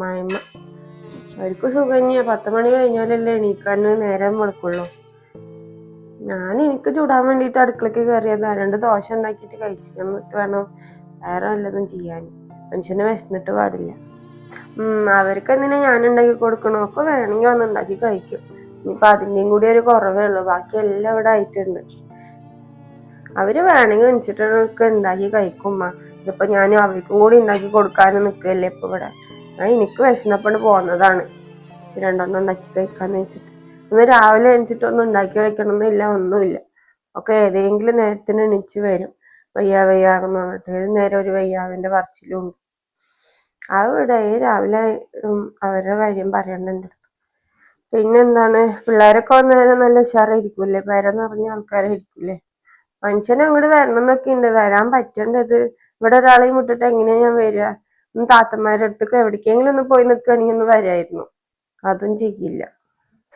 അമ്മായിമ്മ അവർക്ക് സുഖം തന്നെയാ. 10 മണി കഴിഞ്ഞാലല്ലേ എണീക്കാൻ നേരം വെളുക്കുള്ളൂ. എനിക്ക് ചൂടാൻ വേണ്ടിയിട്ട് അടുക്കളക്ക് കയറിയതാ. 2 ദോശ ഉണ്ടാക്കിയിട്ട് കഴിച്ചു. എന്നിട്ട് വേണം വേറെ വല്ലതും ചെയ്യാൻ. മനുഷ്യന് വിശന്നിട്ട് പാടില്ല. അവർക്ക് എന്തിനാ ഞാൻ ഉണ്ടാക്കി കൊടുക്കണോ? ഒക്കെ വേണമെങ്കിൽ വന്ന് ഉണ്ടാക്കി കഴിക്കും. ഇനിയിപ്പൊ അതിൻ്റെയും കൂടി ഒരു കുറവേ ഉള്ളൂ. ബാക്കി എല്ലാം ഇവിടെ ആയിട്ടുണ്ട്. അവര് വേണമെങ്കിൽ വെച്ചിട്ടൊക്കെ ഉണ്ടാക്കി കഴിക്കുമ്മ. ഇതിപ്പോ ഞാൻ അവർക്കും കൂടി ഉണ്ടാക്കി കൊടുക്കാനും നിൽക്കല്ലേ ഇപ്പൊ ഇവിടെ. ഞാൻ എനിക്ക് വിശന്നപ്പോണ്ട് പോന്നതാണ് 2 ഉണ്ടാക്കി കഴിക്കാന്ന് വെച്ചിട്ട്. ഇന്ന് രാവിലെ എണിച്ചിട്ടൊന്നും ഉണ്ടാക്കി വെക്കണമെന്നില്ല, ഒന്നുമില്ല. ഒക്കെ ഏതെങ്കിലും നേരത്തിന് എണിച്ച് വരും. വയ്യാകുന്ന പറഞ്ഞിട്ട് ഏത് നേരം ഒരു വയ്യാവിന്റെ പറച്ചിലും ഉണ്ട്. അവിടെ രാവിലെ അവരുടെ കാര്യം പറയണ്ട. പിന്നെന്താണ്, പിള്ളേരൊക്കെ വന്നേരം നല്ല ഉഷാറായിരിക്കൂല്ലേ? പേര നിറഞ്ഞ ആൾക്കാരായിരിക്കൂല്ലേ? മനുഷ്യനെ അങ്ങോട്ട് വരണം എന്നൊക്കെ ഉണ്ട്. വരാൻ പറ്റേണ്ടത്. ഇവിടെ ഒരാളെയും വിട്ടിട്ട് എങ്ങനെയാ ഞാൻ വരിക? താത്തമാരുടെ അടുത്തേക്ക് എവിടേക്കെങ്കിലും ഒന്ന് പോയി നിൽക്കുകയാണെങ്കിൽ ഒന്ന് വരായിരുന്നു. അതും ചെയ്യില്ല.